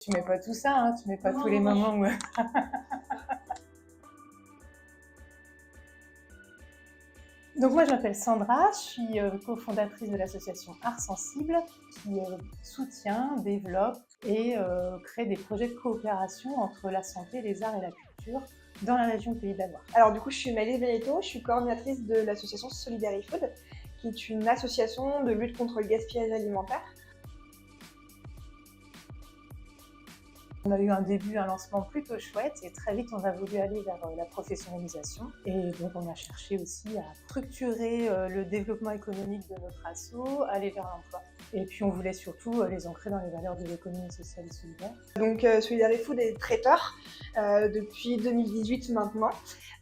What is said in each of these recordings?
Tu mets pas tout ça, hein, tu mets pas tous les Non. moments où... Donc moi je m'appelle Sandra, je suis cofondatrice de l'association Art Sensible qui soutient, développe et crée des projets de coopération entre la santé, les arts et la culture dans la région Pays de la Loire. Alors du coup, je suis Maëlys Benito, je suis coordinatrice de l'association Solidarifood, qui est une association de lutte contre le gaspillage alimentaire. On a eu un début, un lancement plutôt chouette et très vite on a voulu aller vers la professionnalisation et donc on a cherché aussi à structurer le développement économique de notre asso, aller vers l'emploi. Et puis on voulait surtout les ancrer dans les valeurs de l'économie sociale et solidaire. Donc Solidarifood est traiteur depuis 2018 maintenant.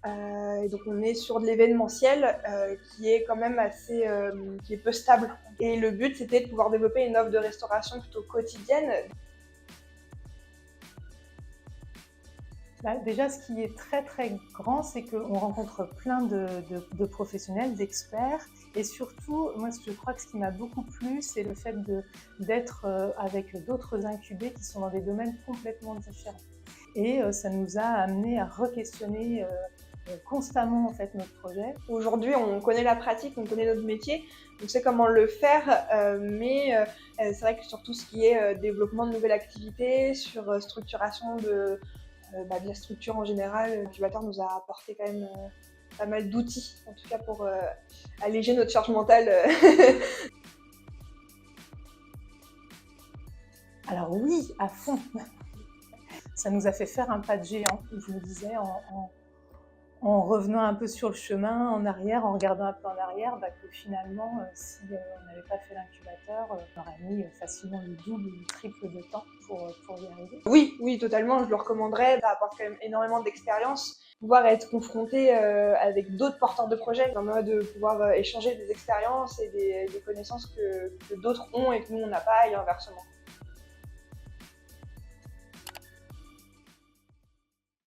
Et donc on est sur de l'événementiel qui est quand même assez, qui est peu stable. Et le but c'était de pouvoir développer une offre de restauration plutôt quotidienne. Bah, déjà, ce qui est très très grand, c'est qu'on rencontre plein de professionnels, d'experts, et surtout, moi je crois que ce qui m'a beaucoup plu, c'est le fait d'être avec d'autres incubés qui sont dans des domaines complètement différents. Et ça nous a amené à re-questionner constamment en fait notre projet. Aujourd'hui, on connaît la pratique, on connaît notre métier, on sait comment le faire, mais c'est vrai que sur tout ce qui est développement de nouvelles activités, sur structuration de la structure en général, l'incubateur nous a apporté quand même pas mal d'outils, en tout cas pour alléger notre charge mentale. Alors oui, à fond. Ça nous a fait faire un pas de géant, je le disais, en revenant un peu sur le chemin, en arrière, en regardant un peu en arrière, que finalement, si on n'avait pas fait l'incubateur, on aurait mis facilement le double ou le triple de temps pour y arriver. Oui, totalement, je le recommanderais. Ça apporte quand même énormément d'expérience. Pouvoir être confronté avec d'autres porteurs de projets, en mode de pouvoir échanger des expériences et des connaissances que d'autres ont et que nous, on n'a pas, et inversement.